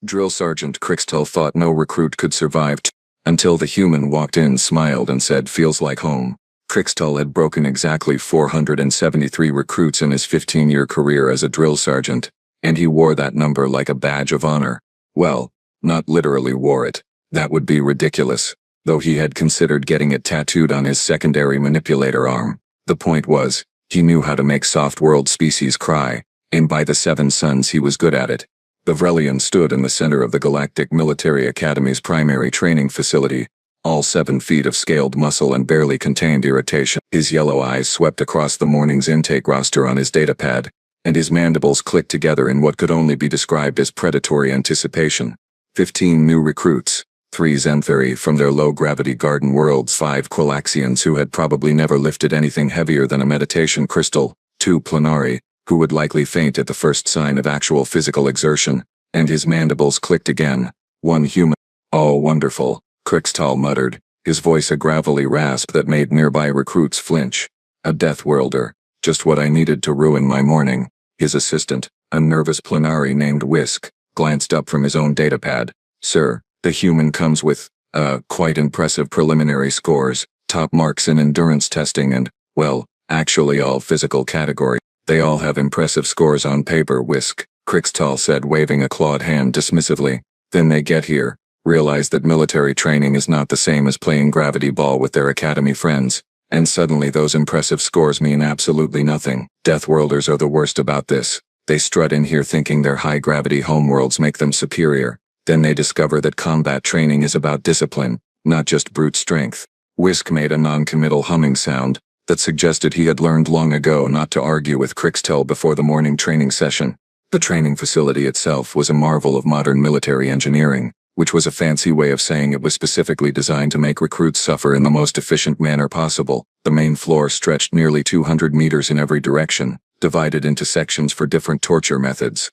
Drill Sergeant Crixtell thought no recruit could survive until the human walked in, smiled, and said, "Feels like home." Crixtell had broken exactly 473 recruits in his 15-year career as a drill sergeant, and he wore that number like a badge of honor. Well, not literally wore it. That would be ridiculous, though he had considered getting it tattooed on his secondary manipulator arm. The point was, he knew how to make soft-world species cry, and by the Seven Suns he was good at it. Bevrelian stood in the center of the Galactic Military Academy's primary training facility, all 7 feet of scaled muscle and barely contained irritation. His yellow eyes swept across the morning's intake roster on his datapad, and his mandibles clicked together in what could only be described as predatory anticipation. 15 new recruits, 3 Zentheri from their low-gravity garden worlds, 5 Quilaxians who had probably never lifted anything heavier than a meditation crystal, 2 Planari, who would likely faint at the first sign of actual physical exertion, and his mandibles clicked again. 1 human. "Oh, wonderful," Crixtell muttered, his voice a gravelly rasp that made nearby recruits flinch. "A death worlder. Just what I needed to ruin my morning." His assistant, a nervous Planari named Whisk, glanced up from his own datapad. "Sir, the human comes with, quite impressive preliminary scores, top marks in endurance testing and, well, actually all physical categories. They all have impressive scores on paper, Whisk," Crixtell said, waving a clawed hand dismissively. "Then they get here, realize that military training is not the same as playing gravity ball with their academy friends, and suddenly those impressive scores mean absolutely nothing. Deathworlders are the worst about this. They strut in here thinking their high-gravity homeworlds make them superior. Then they discover that combat training is about discipline, not just brute strength." Whisk made a non-committal humming sound that suggested he had learned long ago not to argue with Crixtell before the morning training session. The training facility itself was a marvel of modern military engineering, which was a fancy way of saying it was specifically designed to make recruits suffer in the most efficient manner possible. The main floor stretched nearly 200 meters in every direction, divided into sections for different torture methods.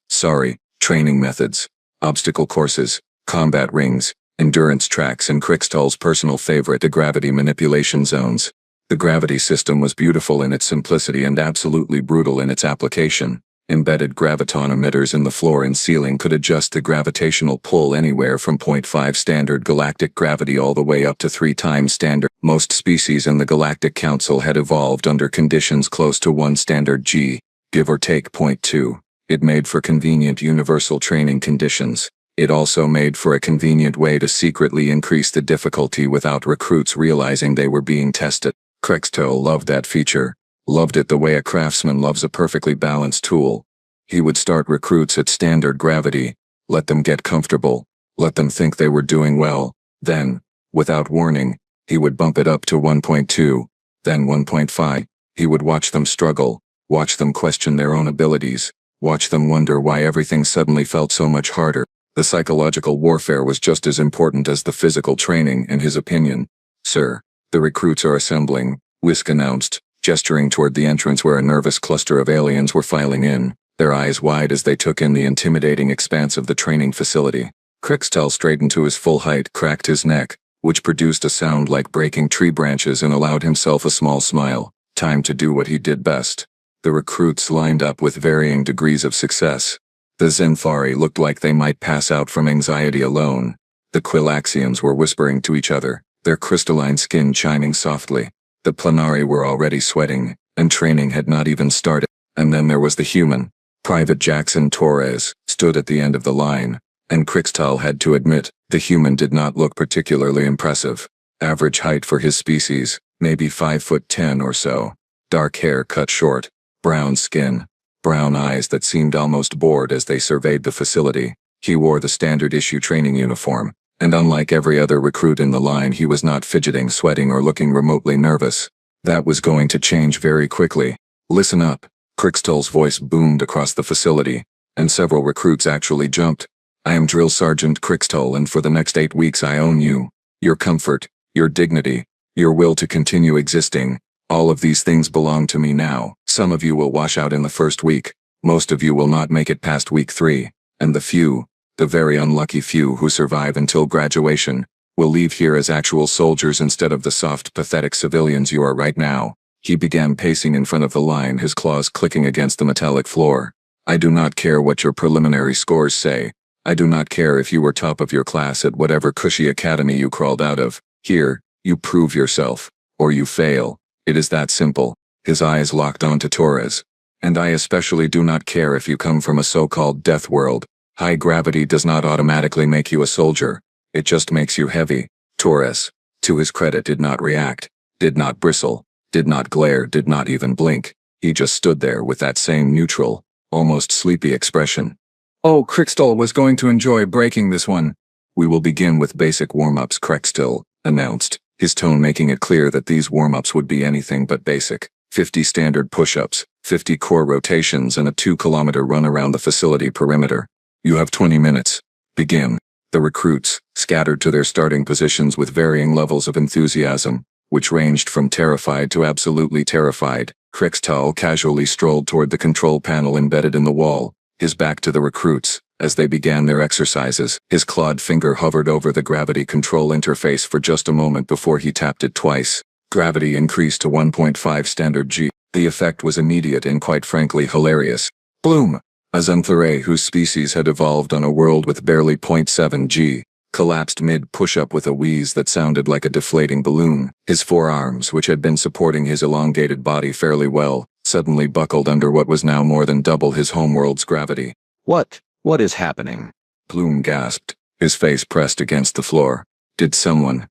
Training methods. Obstacle courses, combat rings, endurance tracks, and Crixtell's personal favorite, the gravity manipulation zones. The gravity system was beautiful in its simplicity and absolutely brutal in its application. Embedded graviton emitters in the floor and ceiling could adjust the gravitational pull anywhere from 0.5 standard galactic gravity all the way up to 3 times standard. Most species in the Galactic Council had evolved under conditions close to 1 standard G, give or take 0.2. It made for convenient universal training conditions. It also made for a convenient way to secretly increase the difficulty without recruits realizing they were being tested. Crixtell loved that feature. Loved it the way a craftsman loves a perfectly balanced tool. He would start recruits at standard gravity, let them get comfortable, let them think they were doing well. Then, without warning, he would bump it up to 1.2, then 1.5. He would watch them struggle, watch them question their own abilities, watch them wonder why everything suddenly felt so much harder. The psychological warfare was just as important as the physical training, in his opinion. "Sir, the recruits are assembling," Whisk announced, gesturing toward the entrance where a nervous cluster of aliens were filing in, their eyes wide as they took in the intimidating expanse of the training facility. Crixtell straightened to his full height, cracked his neck, which produced a sound like breaking tree branches, and allowed himself a small smile. Time to do what he did best. The recruits lined up with varying degrees of success. The Zenthari looked like they might pass out from anxiety alone. The Quilaxians were whispering to each other, their crystalline skin chiming softly. The Planari were already sweating, and training had not even started. And then there was the human. Private Jackson Torres stood at the end of the line, and Crixtell had to admit, the human did not look particularly impressive. Average height for his species, maybe 5'10" or so. Dark hair cut short, brown skin, brown eyes that seemed almost bored as they surveyed the facility. He wore the standard issue training uniform, and unlike every other recruit in the line, he was not fidgeting, sweating, or looking remotely nervous. That was going to change very quickly. "Listen up," Crixtell's voice boomed across the facility, and several recruits actually jumped. "I am Drill Sergeant Crixtell, and for the next 8 weeks I own you. Your comfort, your dignity, your will to continue existing. All of these things belong to me now. Some of you will wash out in the first week. Most of you will not make it past week 3, and the very unlucky few who survive until graduation, will leave here as actual soldiers instead of the soft, pathetic civilians you are right now." He began pacing in front of the line, his claws clicking against the metallic floor. "I do not care what your preliminary scores say. I do not care if you were top of your class at whatever cushy academy you crawled out of. Here, you prove yourself, or you fail. It is that simple. His eyes locked onto Torres. And I especially do not care if you come from a so-called death world. High gravity does not automatically make you a soldier. It just makes you heavy. Torres, to his credit, did not react, did not bristle, did not glare, did not even blink. He just stood there with that same neutral, almost sleepy expression. Oh, Krikstal was going to enjoy breaking this one. We will begin with basic warm-ups, Krikstal announced, his tone making it clear that these warm-ups would be anything but basic. 50 standard push-ups, 50 core rotations, and a 2-kilometer run around the facility perimeter. You have 20 minutes. Begin. The recruits, scattered to their starting positions with varying levels of enthusiasm, which ranged from terrified to absolutely terrified, Krikstal casually strolled toward the control panel embedded in the wall, his back to the recruits. As they began their exercises, his clawed finger hovered over the gravity control interface for just a moment before he tapped it twice. Gravity increased to 1.5 standard G. The effect was immediate and quite frankly hilarious. Bloom! A Xanthare whose species had evolved on a world with barely 0.7 G, collapsed mid-push-up with a wheeze that sounded like a deflating balloon. His forearms, which had been supporting his elongated body fairly well, suddenly buckled under what was now more than double his homeworld's gravity. What is happening? Bloom gasped, his face pressed against the floor. Did someone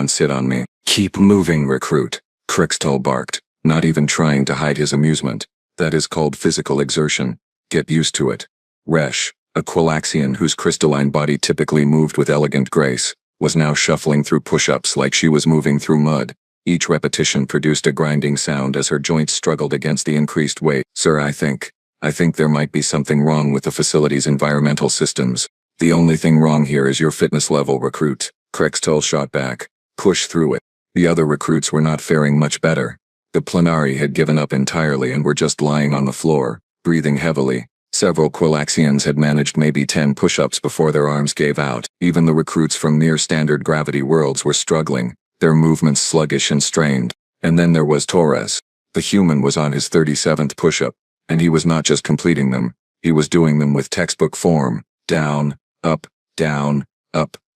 sit on me? Keep moving, recruit, Krikstal barked, not even trying to hide his amusement. That is called physical exertion. Get used to it. Resh, a Quilaxian whose crystalline body typically moved with elegant grace, was now shuffling through push-ups like she was moving through mud. Each repetition produced a grinding sound as her joints struggled against the increased weight. Sir, I think there might be something wrong with the facility's environmental systems. The only thing wrong here is your fitness level, recruit. Krikstal shot back. Push through it. The other recruits were not faring much better. The Plenari had given up entirely and were just lying on the floor, breathing heavily. Several Quilaxians had managed maybe 10 push-ups before their arms gave out. Even the recruits from near-standard gravity worlds were struggling, their movements sluggish and strained. And then there was Torres. The human was on his 37th push-up, and he was not just completing them, he was doing them with textbook form. Down, up,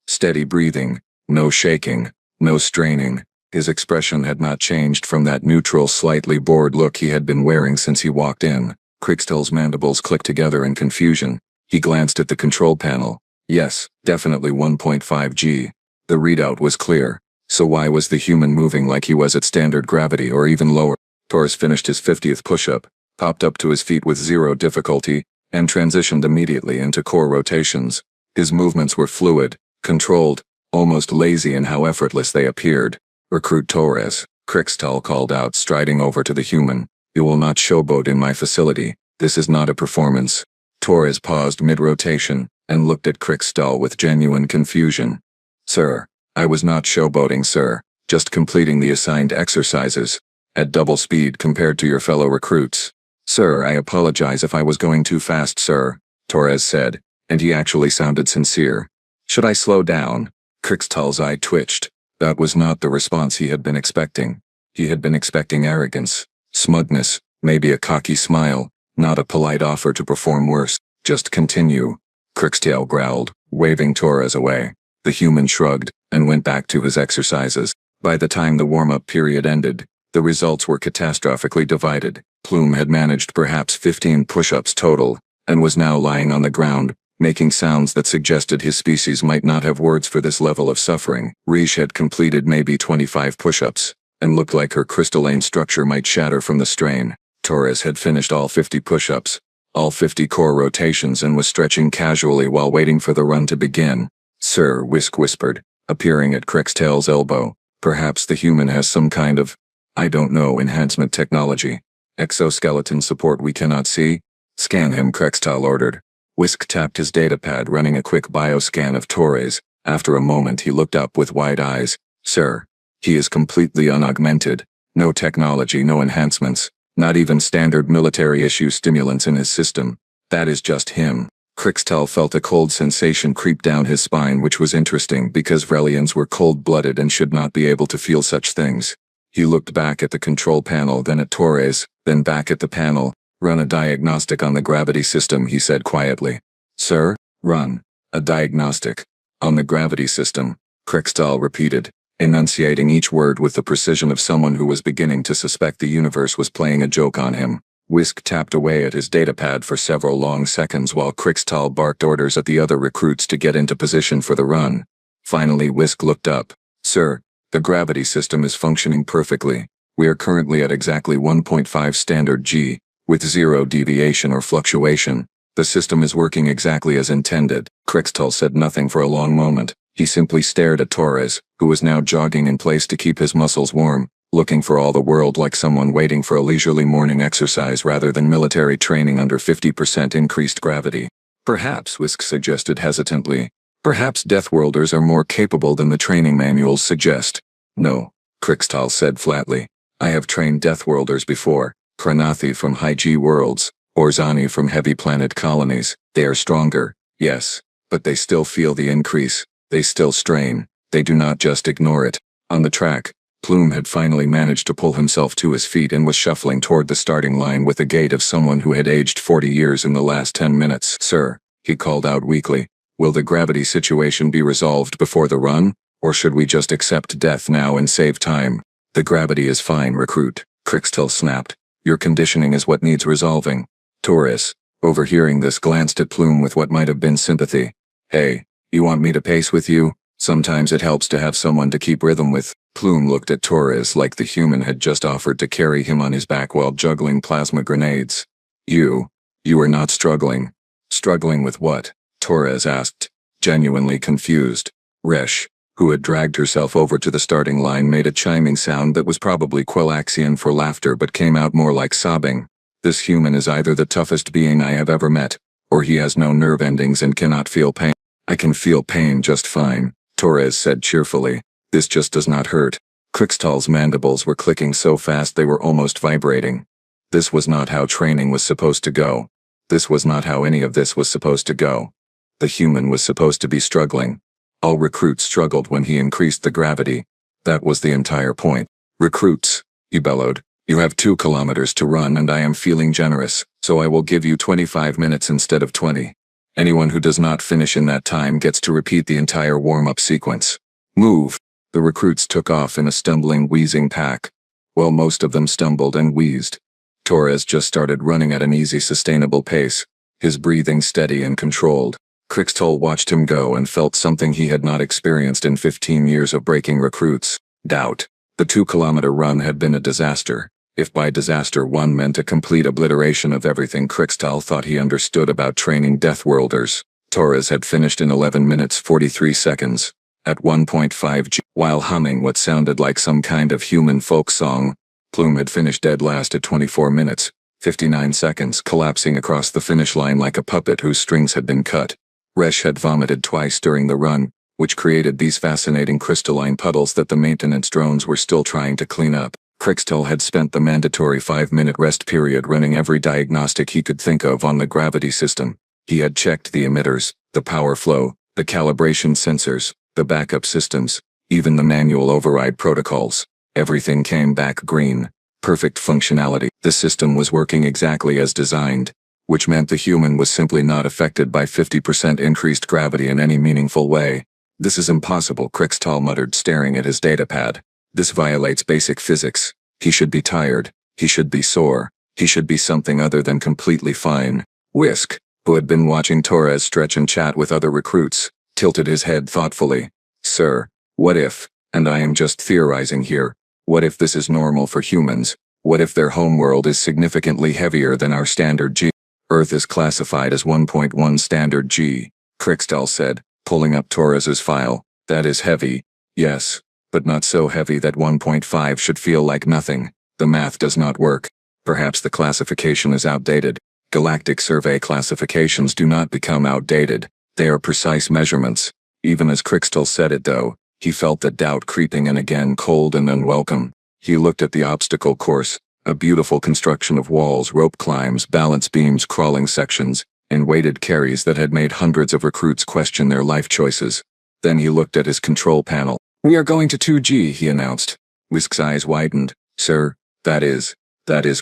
steady breathing, no shaking, no straining. His expression had not changed from that neutral, slightly bored look he had been wearing since he walked in. Krikstal's mandibles clicked together in confusion. He glanced at the control panel. Yes, definitely 1.5 G. The readout was clear. So why was the human moving like he was at standard gravity or even lower? Torres finished his 50th push-up, popped up to his feet with zero difficulty, and transitioned immediately into core rotations. His movements were fluid, controlled, almost lazy in how effortless they appeared. Recruit Torres, Krikstal called out, striding over to the human. You will not showboat in my facility. This is not a performance. Torres paused mid-rotation and looked at Krikstal with genuine confusion. Sir, I was not showboating, sir. Just completing the assigned exercises. At double speed compared to your fellow recruits. Sir, I apologize if I was going too fast, sir, Torres said, and he actually sounded sincere. Should I slow down? Krikstal's eye twitched. That was not the response he had been expecting. He had been expecting arrogance, smugness, maybe a cocky smile, not a polite offer to perform worse. Just continue, Krikstal growled, waving Torres away. The human shrugged and went back to his exercises. By the time the warm-up period ended, the results were catastrophically divided. Plume had managed perhaps 15 push-ups total, and was now lying on the ground, making sounds that suggested his species might not have words for this level of suffering. Riche had completed maybe 25 push-ups, and looked like her crystalline structure might shatter from the strain. Torres had finished all 50 push-ups, all 50 core rotations, and was stretching casually while waiting for the run to begin. Sir, Whisk whispered, appearing at Krikstal's elbow. Perhaps the human has some kind of, I don't know, enhancement technology. Exoskeleton support we cannot see? Scan him, Krikstal ordered. Whisk tapped his datapad, running a quick bioscan of Torres. After a moment he looked up with wide eyes. Sir, he is completely unaugmented. No technology, no enhancements. Not even standard military-issue stimulants in his system. That is just him. Krikstal felt a cold sensation creep down his spine, which was interesting because Vrelians were cold-blooded and should not be able to feel such things. He looked back at the control panel, then at Torres, then back at the panel. Run a diagnostic on the gravity system, he said quietly. Sir? Run. A diagnostic. On the gravity system, Krikstal repeated, enunciating each word with the precision of someone who was beginning to suspect the universe was playing a joke on him. Whisk tapped away at his datapad for several long seconds while Krikstal barked orders at the other recruits to get into position for the run. Finally, Whisk looked up. Sir, the gravity system is functioning perfectly. We are currently at exactly 1.5 standard G, with zero deviation or fluctuation. The system is working exactly as intended. Krikstal said nothing for a long moment. He simply stared at Torres, who was now jogging in place to keep his muscles warm, looking for all the world like someone waiting for a leisurely morning exercise rather than military training under 50% increased gravity. Perhaps, Whisk suggested hesitantly. Perhaps Deathworlders are more capable than the training manuals suggest. No, Krikstal said flatly. I have trained Deathworlders before, Kranathi from High G worlds, Orzani from heavy planet colonies. They are stronger, yes, but they still feel the increase. They still strain. They do not just ignore it. On the track, Plume had finally managed to pull himself to his feet and was shuffling toward the starting line with the gait of someone who had aged 40 years in the last 10 minutes. Sir, he called out weakly, will the gravity situation be resolved before the run, or should we just accept death now and save time? The gravity is fine, recruit, Krikstal snapped. Your conditioning is what needs resolving. Torres, overhearing this, glanced at Plume with what might have been sympathy. Hey, you want me to pace with you? Sometimes it helps to have someone to keep rhythm with. Plume looked at Torres like the human had just offered to carry him on his back while juggling plasma grenades. You are not struggling. Struggling with what? Torres asked, genuinely confused. Resh, who had dragged herself over to the starting line, made a chiming sound that was probably Quillaxian for laughter but came out more like sobbing. This human is either the toughest being I have ever met, or he has no nerve endings and cannot feel pain. I can feel pain just fine, Torres said cheerfully. This just does not hurt. Krikstal's mandibles were clicking so fast they were almost vibrating. This was not how training was supposed to go. This was not how any of this was supposed to go. The human was supposed to be struggling. All recruits struggled when he increased the gravity. That was the entire point. Recruits, he bellowed, you have 2 kilometers to run and I am feeling generous, so I will give you 25 minutes instead of 20. Anyone who does not finish in that time gets to repeat the entire warm-up sequence. Move. The recruits took off in a stumbling, wheezing pack. Well, most of them stumbled and wheezed. Torres just started running at an easy, sustainable pace, his breathing steady and controlled. Krikstal watched him go and felt something he had not experienced in 15 years of breaking recruits. Doubt. The 2-kilometer run had been a disaster. If by disaster one meant a complete obliteration of everything Krikstal thought he understood about training Deathworlders, Torres had finished in 11 minutes 43 seconds. At 1.5 G, while humming what sounded like some kind of human folk song, Plume had finished dead last at 24 minutes, 59 seconds, collapsing across the finish line like a puppet whose strings had been cut. Resh had vomited twice during the run, which created these fascinating crystalline puddles that the maintenance drones were still trying to clean up. Krikstal had spent the mandatory 5-minute rest period running every diagnostic he could think of on the gravity system. He had checked the emitters, the power flow, the calibration sensors, the backup systems, even the manual override protocols. Everything came back green. Perfect functionality. The system was working exactly as designed, which meant the human was simply not affected by 50% increased gravity in any meaningful way. This is impossible, Krikstal muttered, staring at his datapad. This violates basic physics. He should be tired. He should be sore. He should be something other than completely fine. Whisk, who had been watching Torres stretch and chat with other recruits, tilted his head thoughtfully. Sir, what if, and I am just theorizing here, what if this is normal for humans? What if their homeworld is significantly heavier than our standard G? Earth is classified as 1.1 standard G, Krikstal said, pulling up Torres's file. That is heavy, yes, but not so heavy that 1.5 should feel like nothing. The math does not work. Perhaps the classification is outdated. Galactic survey classifications do not become outdated. They are precise measurements. Even as Krikstal said it though, he felt the doubt creeping in again, cold and unwelcome. He looked at the obstacle course, a beautiful construction of walls, rope climbs, balance beams, crawling sections, and weighted carries that had made hundreds of recruits question their life choices. Then he looked at his control panel. We are going to 2G, he announced. Whisk's eyes widened. Sir, that is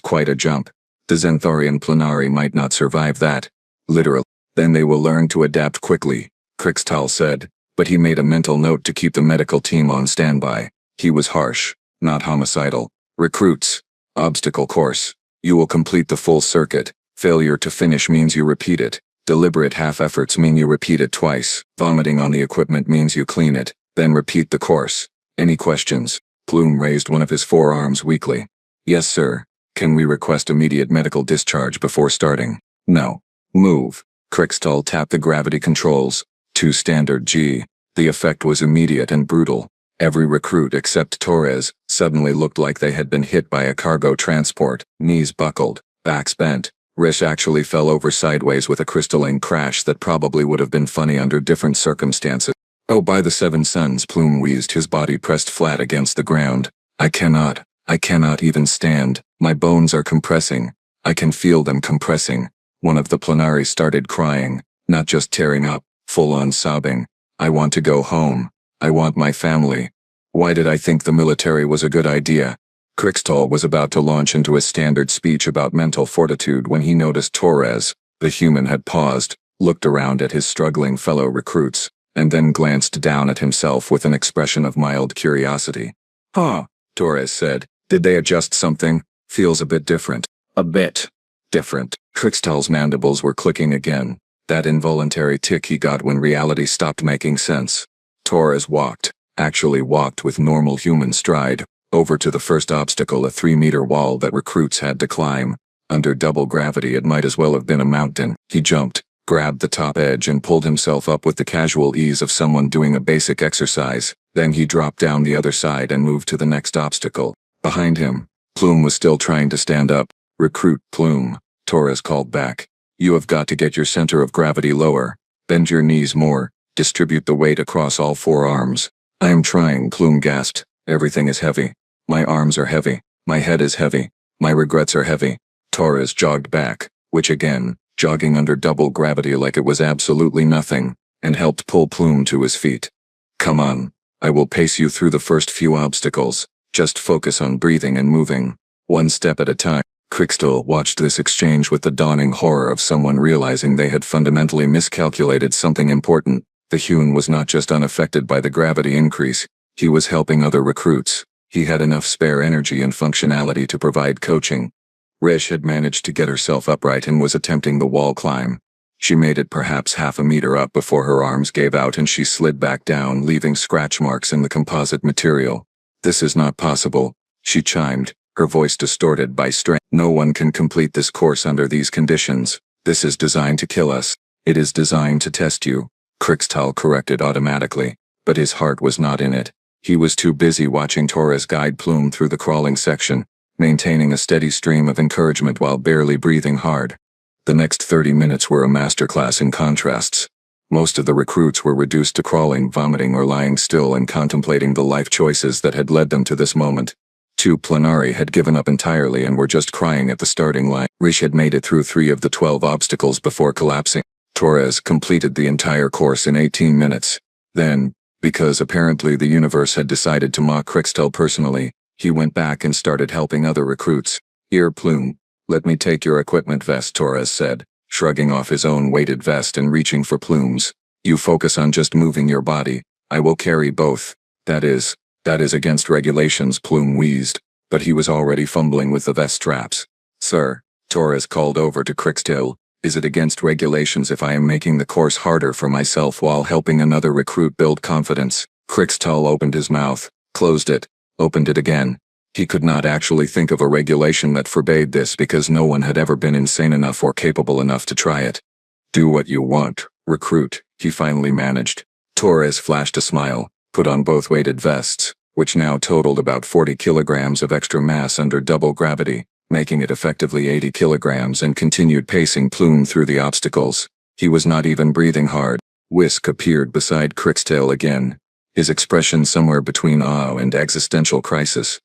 quite a jump. The Zenthorian Planari might not survive that. Literally. Then they will learn to adapt quickly, Krixtal said, but he made a mental note to keep the medical team on standby. He was harsh, not homicidal. Recruits. Obstacle course. You will complete the full circuit. Failure to finish means you repeat it. Deliberate half-efforts mean you repeat it twice. Vomiting on the equipment means you clean it, then repeat the course. Any questions? Plume raised one of his forearms weakly. Yes, sir. Can we request immediate medical discharge before starting? No. Move. Krixtal tapped the gravity controls. 2 standard G. The effect was immediate and brutal. Every recruit except Torres suddenly looked like they had been hit by a cargo transport. Knees buckled, backs bent. Rish actually fell over sideways with a crystalline crash that probably would have been funny under different circumstances. Oh, by the 7 suns, Plume wheezed, his body pressed flat against the ground. I cannot even stand. My bones are compressing. I can feel them compressing. One of the Planari started crying, not just tearing up, full-on sobbing. I want to go home. I want my family. Why did I think the military was a good idea? Krixtal was about to launch into a standard speech about mental fortitude when he noticed Torres, the human, had paused, looked around at his struggling fellow recruits, and then glanced down at himself with an expression of mild curiosity. Huh, Torres said. Did they adjust something? Feels a bit different. A bit different. Krixtal's mandibles were clicking again. That involuntary tick he got when reality stopped making sense. Torres actually walked with normal human stride, over to the first obstacle, a 3-meter wall that recruits had to climb. Under double gravity it might as well have been a mountain. He jumped, grabbed the top edge and pulled himself up with the casual ease of someone doing a basic exercise. Then he dropped down the other side and moved to the next obstacle. Behind him, Plume was still trying to stand up. Recruit Plume, Torres called back. You have got to get your center of gravity lower. Bend your knees more. Distribute the weight across all 4 arms. I am trying, Plume gasped. Everything is heavy. My arms are heavy. My head is heavy. My regrets are heavy. Torres jogged back, which again, jogging under double gravity like it was absolutely nothing, and helped pull Plume to his feet. Come on. I will pace you through the first few obstacles. Just focus on breathing and moving. One step at a time. Krixtal watched this exchange with the dawning horror of someone realizing they had fundamentally miscalculated something important. The human was not just unaffected by the gravity increase, he was helping other recruits. He had enough spare energy and functionality to provide coaching. Rish had managed to get herself upright and was attempting the wall climb. She made it perhaps half a meter up before her arms gave out and she slid back down, leaving scratch marks in the composite material. This is not possible, she chimed, her voice distorted by strain. No one can complete this course under these conditions. This is designed to kill us. It is designed to test you. Krixtal corrected automatically, but his heart was not in it. He was too busy watching Torres guide Plume through the crawling section, maintaining a steady stream of encouragement while barely breathing hard. The next 30 minutes were a masterclass in contrasts. Most of the recruits were reduced to crawling, vomiting, or lying still and contemplating the life choices that had led them to this moment. 2 Planari had given up entirely and were just crying at the starting line. Rish had made it through 3 of the 12 obstacles before collapsing. Torres completed the entire course in 18 minutes. Then, because apparently the universe had decided to mock Krixtal personally, he went back and started helping other recruits. Here, Plume, let me take your equipment vest, Torres said, shrugging off his own weighted vest and reaching for Plume's. You focus on just moving your body. I will carry both. That is against regulations, Plume wheezed, but he was already fumbling with the vest straps. Sir, Torres called over to Krixtal. Is it against regulations if I am making the course harder for myself while helping another recruit build confidence? Krixtal opened his mouth, closed it, opened it again. He could not actually think of a regulation that forbade this because no one had ever been insane enough or capable enough to try it. Do what you want, recruit, he finally managed. Torres flashed a smile, put on both weighted vests, which now totaled about 40 kilograms of extra mass under double gravity, making it effectively 80 kilograms, and continued pacing Plume through the obstacles. He was not even breathing hard. Whisk appeared beside Krixtal again, his expression somewhere between awe and existential crisis.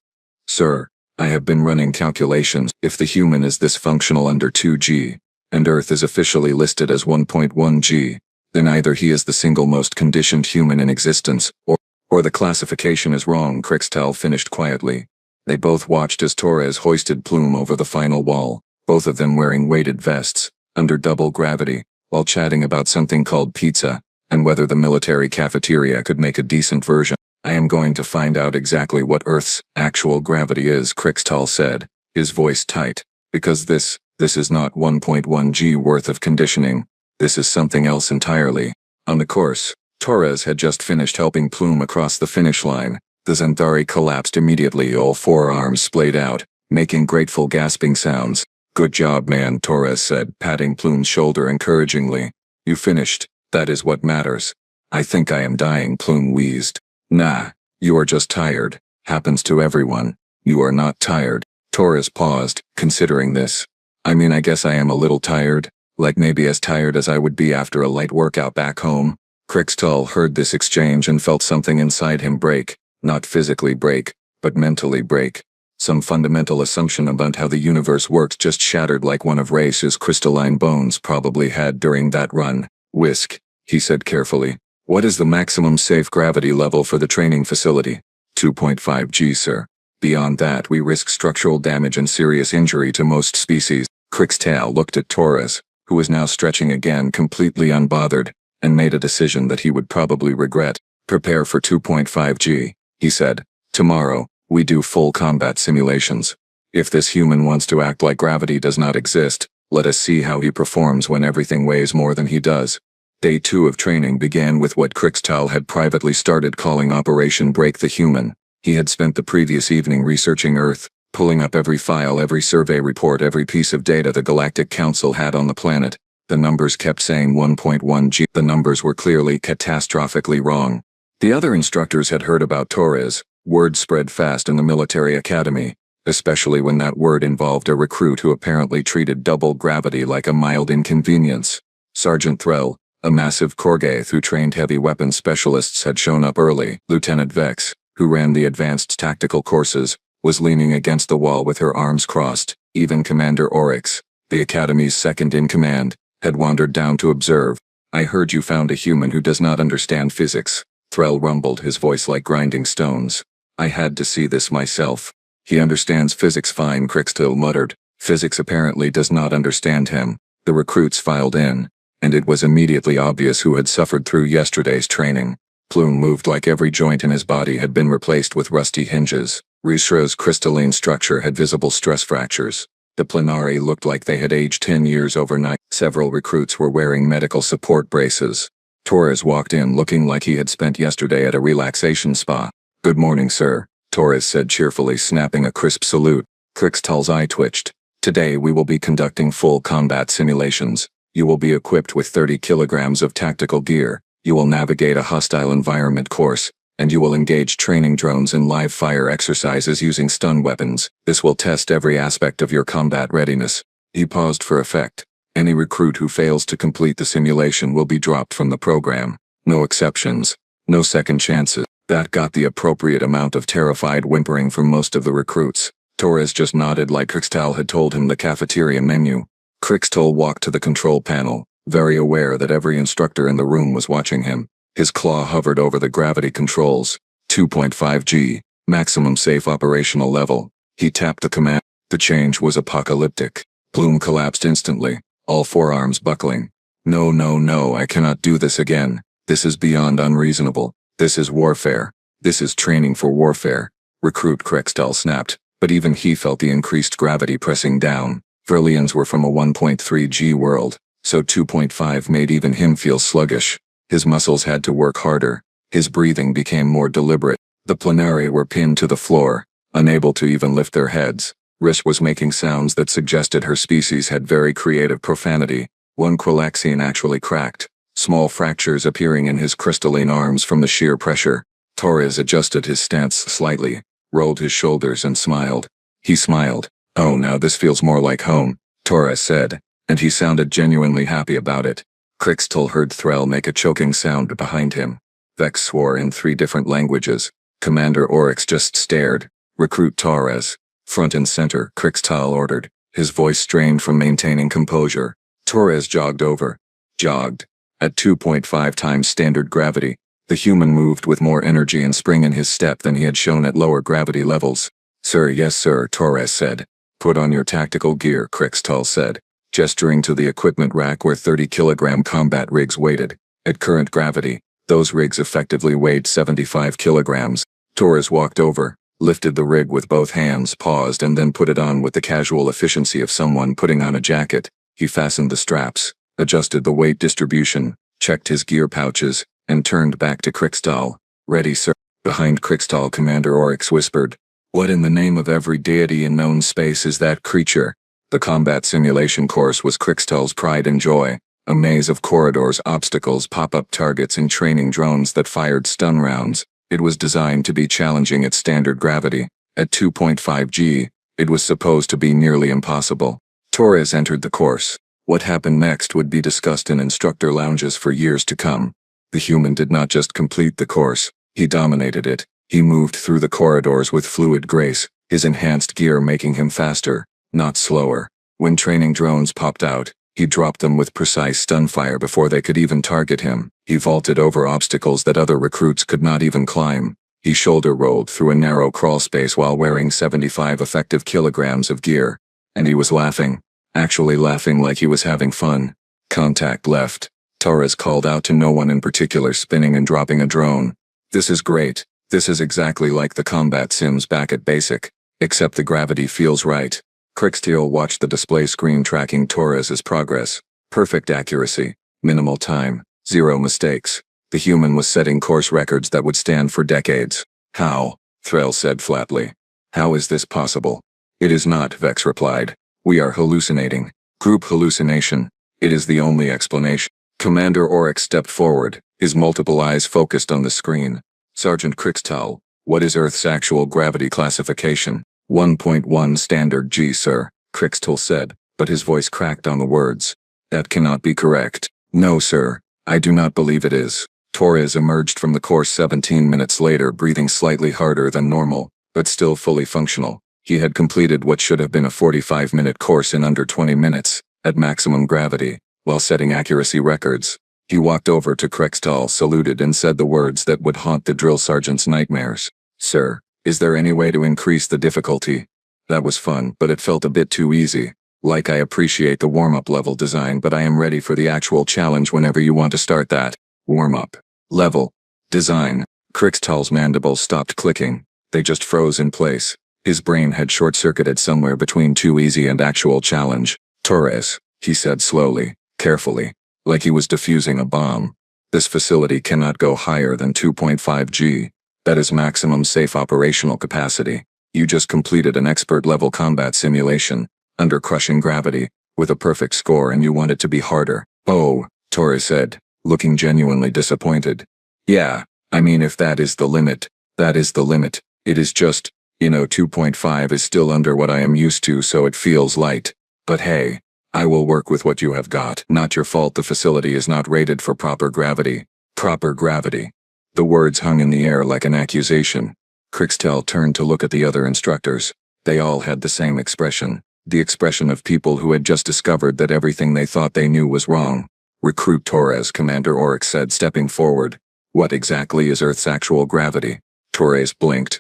Sir, I have been running calculations. If the human is this functional under 2G, and Earth is officially listed as 1.1G, then either he is the single most conditioned human in existence, or the classification is wrong, Krixtal finished quietly. They both watched as Torres hoisted Plume over the final wall, both of them wearing weighted vests, under double gravity, while chatting about something called pizza, and whether the military cafeteria could make a decent version. I am going to find out exactly what Earth's actual gravity is, Crixtal said, his voice tight. Because this is not 1.1 G worth of conditioning. This is something else entirely. On the course, Torres had just finished helping Plume across the finish line. The Xanthari collapsed immediately, all four arms splayed out, making grateful gasping sounds. Good job, man, Torres said, patting Plume's shoulder encouragingly. You finished. That is what matters. I think I am dying, Plume wheezed. Nah, you are just tired. Happens to everyone. You are not tired. Torres paused, considering this. I mean, I guess I am a little tired, like maybe as tired as I would be after a light workout back home. Crixtal heard this exchange and felt something inside him break. Not physically break, but mentally break. Some fundamental assumption about how the universe works just shattered like one of Race's crystalline bones probably had during that run. Whisk, he said carefully. What is the maximum safe gravity level for the training facility? 2.5 G, sir. Beyond that, we risk structural damage and serious injury to most species. Crixtal looked at Torres, who was now stretching again completely unbothered, and made a decision that he would probably regret. Prepare for 2.5 G, he said. Tomorrow, we do full combat simulations. If this human wants to act like gravity does not exist, let us see how he performs when everything weighs more than he does. Day 2 of training began with what Crixtal had privately started calling Operation Break the Human. He had spent the previous evening researching Earth, pulling up every file, every survey report, every piece of data the Galactic Council had on the planet. The numbers kept saying 1.1 G. The numbers were clearly catastrophically wrong. The other instructors had heard about Torres. Word spread fast in the military academy, especially when that word involved a recruit who apparently treated double gravity like a mild inconvenience. Sergeant Threll, a massive Korgeth who trained heavy weapons specialists, had shown up early. Lieutenant Vex, who ran the advanced tactical courses, was leaning against the wall with her arms crossed. Even Commander Oryx, the Academy's second-in-command, had wandered down to observe. I heard you found a human who does not understand physics. Threll rumbled, his voice like grinding stones. I had to see this myself. He understands physics fine, Crixtal muttered. Physics apparently does not understand him. The recruits filed in, and it was immediately obvious who had suffered through yesterday's training. Plume moved like every joint in his body had been replaced with rusty hinges. Rishro's crystalline structure had visible stress fractures. The Plenari looked like they had aged 10 years overnight. Several recruits were wearing medical support braces. Torres walked in looking like he had spent yesterday at a relaxation spa. Good morning, sir, Torres said cheerfully, snapping a crisp salute. Crixtal's eye twitched. Today we will be conducting full combat simulations. You will be equipped with 30 kilograms of tactical gear. You will navigate a hostile environment course, and you will engage training drones in live fire exercises using stun weapons. This will test every aspect of your combat readiness. He paused for effect. Any recruit who fails to complete the simulation will be dropped from the program. No exceptions. No second chances. That got the appropriate amount of terrified whimpering from most of the recruits. Torres just nodded like Crixtal had told him the cafeteria menu. Crixtal walked to the control panel, very aware that every instructor in the room was watching him. His claw hovered over the gravity controls. 2.5 G, maximum safe operational level. He tapped the command. The change was apocalyptic. Plume collapsed instantly, all forearms buckling. No, no, no, I cannot do this again. This is beyond unreasonable. This is warfare. This is training for warfare. Recruit Crixtal snapped, but even he felt the increased gravity pressing down. Verlians were from a 1.3 G world, so 2.5 made even him feel sluggish. His muscles had to work harder. His breathing became more deliberate. The Plenari were pinned to the floor, unable to even lift their heads. Rish was making sounds that suggested her species had very creative profanity. One Quillaxian actually cracked, small fractures appearing in his crystalline arms from the sheer pressure. Torres adjusted his stance slightly, rolled his shoulders and smiled. He smiled. Oh, now this feels more like home, Torres said, and he sounded genuinely happy about it. Crixtal heard Threll make a choking sound behind him. Vex swore in 3 different languages. Commander Oryx just stared. Recruit Torres. Front and center, Crixtal ordered, his voice strained from maintaining composure. Torres jogged over. Jogged. At 2.5 times standard gravity, the human moved with more energy and spring in his step than he had shown at lower gravity levels. Sir, yes sir, Torres said. Put on your tactical gear, Crixtal said. gesturing to the equipment rack where 30-kilogram combat rigs waited. At current gravity, those rigs effectively weighed 75 kilograms. Torres walked over, lifted the rig with both hands, paused, and then put it on with the casual efficiency of someone putting on a jacket. He fastened the straps, adjusted the weight distribution, checked his gear pouches, and turned back to Krikstal. "Ready, sir." Behind Krikstal, Commander Oryx whispered, "What in the name of every deity in known space is that creature?" The combat simulation course was Krikstal's pride and joy. A maze of corridors, obstacles, pop-up targets, and training drones that fired stun rounds. It was designed to be challenging at standard gravity. At 2.5 G, it was supposed to be nearly impossible. Torres entered the course. What happened next would be discussed in instructor lounges for years to come. The human did not just complete the course, he dominated it. He moved through the corridors with fluid grace, his enhanced gear making him faster, not slower. When training drones popped out, he dropped them with precise stun fire before they could even target him. He vaulted over obstacles that other recruits could not even climb. He shoulder rolled through a narrow crawl space while wearing 75 effective kilograms of gear. And he was laughing. Actually laughing like he was having fun. Contact left. Torres called out to no one in particular, spinning and dropping a drone. "This is great. This is exactly like the combat sims back at basic. Except the gravity feels right." Krikstal watched the display screen tracking Torres's progress. Perfect accuracy. Minimal time. Zero mistakes. The human was setting course records that would stand for decades. "How?" Threll said flatly. "How is this possible?" "It is not," Vex replied. "We are hallucinating. Group hallucination. It is the only explanation." Commander Oryx stepped forward, his multiple eyes focused on the screen. "Sergeant Krikstal, what is Earth's actual gravity classification?" 1.1 standard G, sir, Krikstal said, but his voice cracked on the words. "That cannot be correct." "No, sir. I do not believe it is." Torres emerged from the course 17 minutes later, breathing slightly harder than normal, but still fully functional. He had completed what should have been a 45-minute course in under 20 minutes, at maximum gravity, while setting accuracy records. He walked over to Krikstal, saluted, and said the words that would haunt the drill sergeant's nightmares. "Sir, is there any way to increase the difficulty?" That was fun, but it felt a bit too easy. "Like, I appreciate the warm-up level design, but I am ready for the actual challenge whenever you want to start that." Warm-up. Level. Design. Krikstal's mandibles stopped clicking. They just froze in place. His brain had short-circuited somewhere between too easy and actual challenge. "Torres," he said slowly, carefully, like he was defusing a bomb. "This facility cannot go higher than 2.5 G. That is maximum safe operational capacity. You just completed an expert-level combat simulation, under crushing gravity, with a perfect score, and you want it to be harder." "Oh," Torres said, looking genuinely disappointed. "Yeah, I mean, if that is the limit, that is the limit. It is just, 2.5 is still under what I am used to, so it feels light. But hey, I will work with what you have got." "Not your fault the facility is not rated for proper gravity." "Proper gravity." The words hung in the air like an accusation. Krikstal turned to look at the other instructors. They all had the same expression. The expression of people who had just discovered that everything they thought they knew was wrong. "Recruit Torres," Commander Oryx said, stepping forward. "What exactly is Earth's actual gravity?" Torres blinked.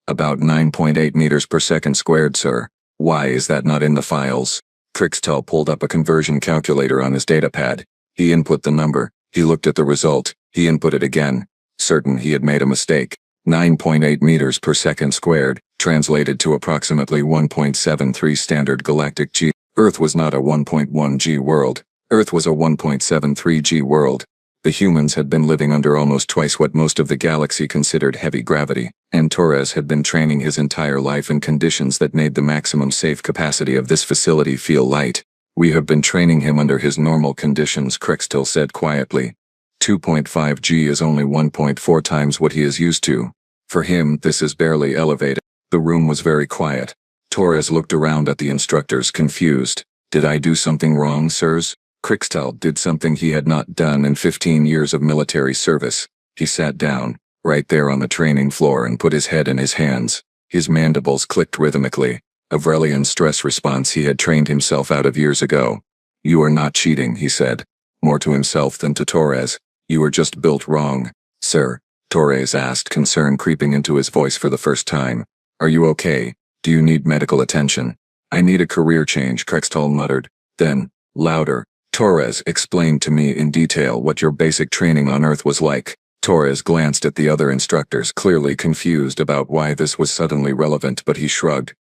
About 9.8 meters per second squared, sir." "Why is that not in the files?" Krikstal pulled up a conversion calculator on his datapad. He input the number. He looked at the result. He input it again. Certain he had made a mistake. 9.8 meters per second squared, translated to approximately 1.73 standard galactic G. Earth was not a 1.1 G world. Earth was a 1.73 G world. The humans had been living under almost twice what most of the galaxy considered heavy gravity, and Torres had been training his entire life in conditions that made the maximum safe capacity of this facility feel light. "We have been training him under his normal conditions," Krikstal said quietly. 2.5 G is only 1.4 times what he is used to. For him, this is barely elevated. The room was very quiet. Torres looked around at the instructors, confused. "Did I do something wrong, sirs?" Krikstal did something he had not done in 15 years of military service. He sat down, right there on the training floor, and put his head in his hands. His mandibles clicked rhythmically, a Vrelian stress response he had trained himself out of years ago. "You are not cheating," he said, more to himself than to Torres. "You are just built wrong." "Sir," Torres asked, concern creeping into his voice for the first time. "Are you okay? Do you need medical attention?" "I need a career change," Krikstal muttered. Then, louder, Torres explained to me in detail what your basic training on Earth was like. Torres glanced at the other instructors, clearly confused about why this was suddenly relevant, but he shrugged.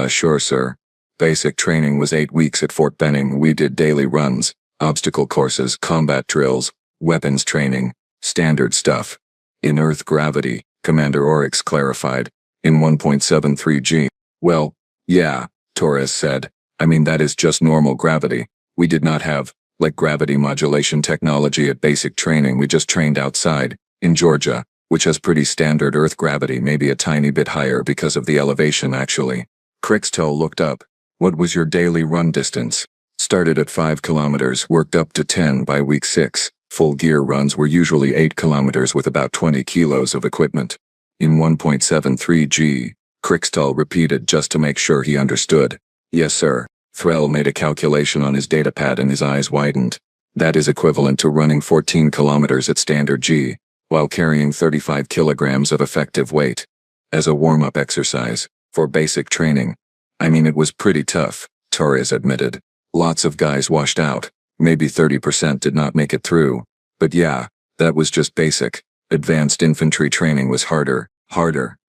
Sure, sir. Basic training was 8 weeks at Fort Benning. We did daily runs, obstacle courses, combat drills, weapons training, standard stuff. In Earth gravity, Commander Oryx clarified. In 1.73 G. Well, yeah, Torres said. I mean, that is just normal gravity. We did not have, like, gravity modulation technology at basic training. We just trained outside, in Georgia, which has pretty standard Earth gravity, maybe a tiny bit higher because of the elevation actually. Crixtel looked up. What was your daily run distance? Started at 5 kilometers, worked up to 10 by week 6. Full gear runs were usually 8 kilometers with about 20 kilos of equipment. In 1.73 G, Crixtel repeated just to make sure he understood. Yes, sir. Threll made a calculation on his datapad and his eyes widened. That is equivalent to running 14 kilometers at standard G, while carrying 35 kilograms of effective weight. As a warm-up exercise, for basic training. I mean, it was pretty tough, Torres admitted. Lots of guys washed out. Maybe 30% did not make it through. But yeah, that was just basic. Advanced infantry training was harder.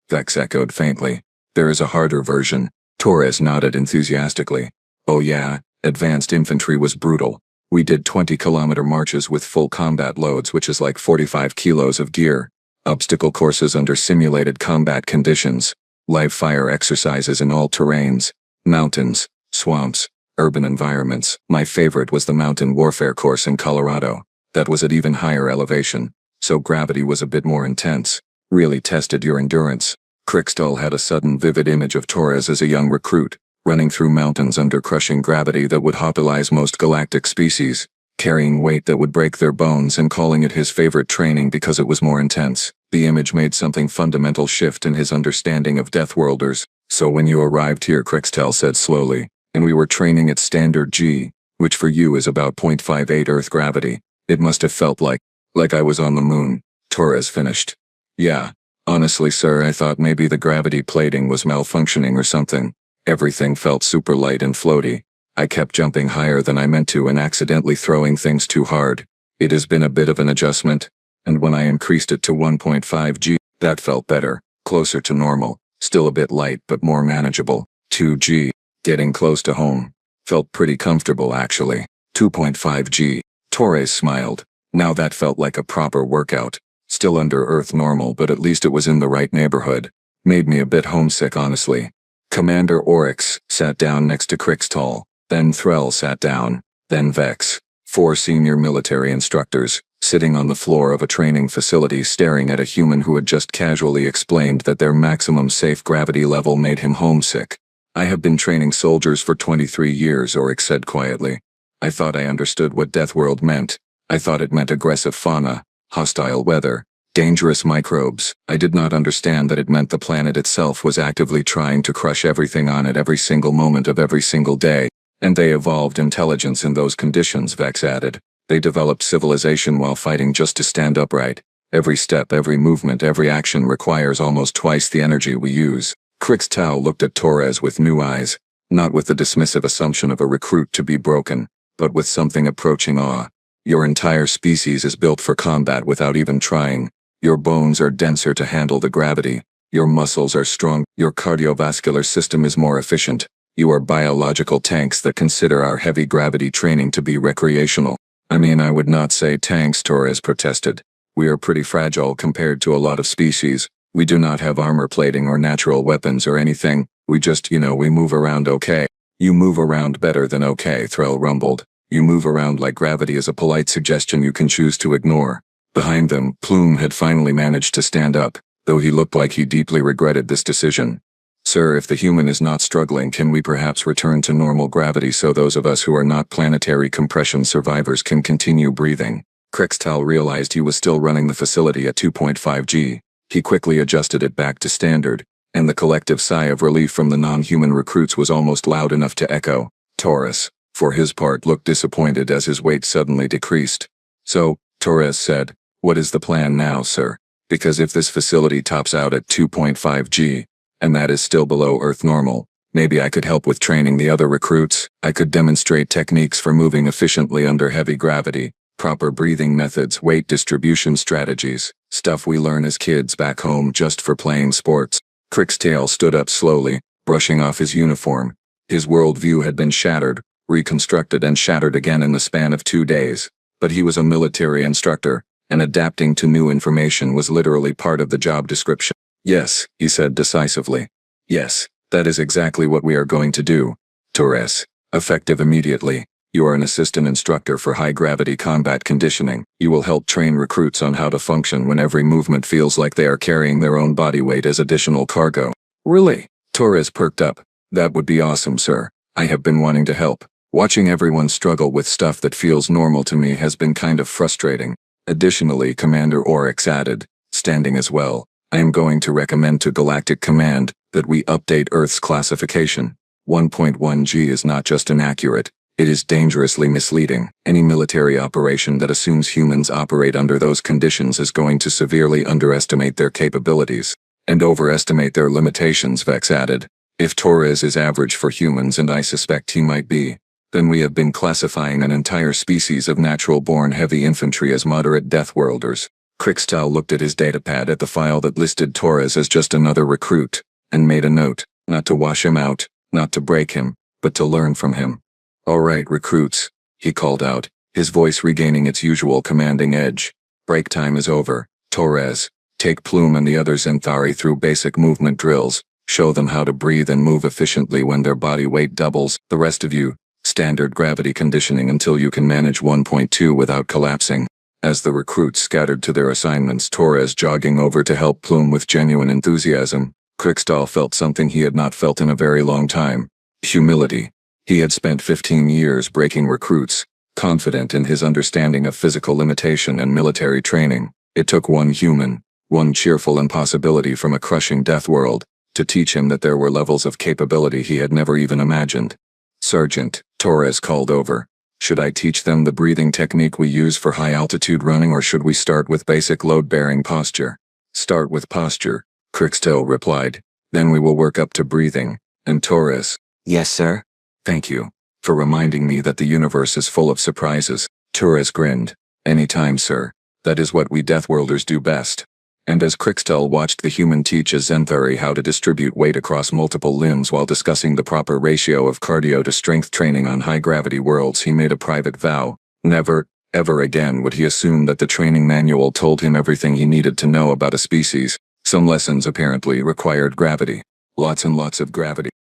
Vex echoed faintly. There is a harder version. Torres nodded enthusiastically. Oh yeah, advanced infantry was brutal. We did 20-kilometer marches with full combat loads, which is like 45 kilos of gear. Obstacle courses under simulated combat conditions. Live fire exercises in all terrains. Mountains, swamps, urban environments. My favorite was the mountain warfare course in Colorado. That was at even higher elevation, so gravity was a bit more intense. Really tested your endurance. Crixtel had a sudden vivid image of Torres as a young recruit, running through mountains under crushing gravity that would hospitalize most galactic species, carrying weight that would break their bones and calling it his favorite training because it was more intense. The image made something fundamental shift in his understanding of Deathworlders. So when you arrived here, Crixtel said slowly, and we were training at standard G, which for you is about 0.58 Earth gravity, it must have felt like I was on the moon, Torres finished. Yeah, honestly, sir, I thought maybe the gravity plating was malfunctioning or something. Everything felt super light and floaty. I kept jumping higher than I meant to and accidentally throwing things too hard. It has been a bit of an adjustment, and when I increased it to 1.5 G, that felt better, closer to normal, still a bit light but more manageable. 2 G, getting close to home. Felt pretty comfortable actually. 2.5 G, Torres smiled. Now that felt like a proper workout. Still under Earth normal, but at least it was in the right neighborhood. Made me a bit homesick honestly. Commander Oryx sat down next to Crixtel, then Threll sat down, then Vex. 4 senior military instructors, sitting on the floor of a training facility staring at a human who had just casually explained that their maximum safe gravity level made him homesick. I have been training soldiers for 23 years, Oryx said quietly. I thought I understood what Deathworld meant. I thought it meant aggressive fauna, hostile weather, dangerous microbes. I did not understand that it meant the planet itself was actively trying to crush everything on it every single moment of every single day. And they evolved intelligence in those conditions, Vex added. They developed civilization while fighting just to stand upright. Every step, every movement, every action requires almost twice the energy we use. Crixtel looked at Torres with new eyes, not with the dismissive assumption of a recruit to be broken, but with something approaching awe. Your entire species is built for combat without even trying. Your bones are denser to handle the gravity. Your muscles are strong. Your cardiovascular system is more efficient. You are biological tanks that consider our heavy gravity training to be recreational. I mean, I would not say tanks, Torres protested. We are pretty fragile compared to a lot of species. We do not have armor plating or natural weapons or anything. We just, we move around okay. You move around better than okay, Threll rumbled. You move around like gravity is a polite suggestion you can choose to ignore. Behind them, Plume had finally managed to stand up, though he looked like he deeply regretted this decision. Sir, if the human is not struggling, can we perhaps return to normal gravity so those of us who are not planetary compression survivors can continue breathing? Crixtel realized he was still running the facility at 2.5 G. He quickly adjusted it back to standard, and the collective sigh of relief from the non-human recruits was almost loud enough to echo. Torres, for his part, looked disappointed as his weight suddenly decreased. So, Torres said, what is the plan now, sir? Because if this facility tops out at 2.5 G, and that is still below Earth normal, Maybe I could help with training the other recruits. I could demonstrate techniques for moving efficiently under heavy gravity, proper breathing methods, weight distribution strategies, stuff we learn as kids back home just for playing sports. Crickstail stood up slowly, brushing off his uniform. His worldview had been shattered, reconstructed and shattered again in the span of 2 days. But he was a military instructor, and adapting to new information was literally part of the job description. Yes, he said decisively. Yes, that is exactly what we are going to do. Torres. Effective immediately. You are an assistant instructor for high-gravity combat conditioning. You will help train recruits on how to function when every movement feels like they are carrying their own body weight as additional cargo. Really? Torres perked up. That would be awesome, sir. I have been wanting to help. Watching everyone struggle with stuff that feels normal to me has been kind of frustrating. Additionally, Commander Oryx added, standing as well, I am going to recommend to Galactic Command that we update Earth's classification. 1.1G is not just inaccurate, it is dangerously misleading. Any military operation that assumes humans operate under those conditions is going to severely underestimate their capabilities and overestimate their limitations, Vex added. If Torres is average for humans, and I suspect he might be, then we have been classifying an entire species of natural-born heavy infantry as moderate deathworlders. Crickstail looked at his datapad at the file that listed Torres as just another recruit, and made a note, not to wash him out, not to break him, but to learn from him. All right, recruits, he called out, his voice regaining its usual commanding edge. Break time is over. Torres, take Plume and the other Zenthari through basic movement drills, show them how to breathe and move efficiently when their body weight doubles. The rest of you, standard gravity conditioning until you can manage 1.2 without collapsing. As the recruits scattered to their assignments, Torres jogging over to help Plume with genuine enthusiasm, Crickstail felt something he had not felt in a very long time. Humility. He had spent 15 years breaking recruits, confident in his understanding of physical limitation and military training. It took one human, one cheerful impossibility from a crushing death world, to teach him that there were levels of capability he had never even imagined. Sergeant, Torres called over. Should I teach them the breathing technique we use for high-altitude running, or should we start with basic load-bearing posture? Start with posture, Crickstail replied. Then we will work up to breathing. And Torres. Yes, sir. Thank you for reminding me that the universe is full of surprises. Torres grinned. Anytime, sir. That is what we Deathworlders do best. And as Crickstail watched the human teach a Zenthari how to distribute weight across multiple limbs while discussing the proper ratio of cardio to strength training on high-gravity worlds, he made a private vow. Never, ever again would he assume that the training manual told him everything he needed to know about a species. Some lessons apparently required gravity. Lots and lots of gravity.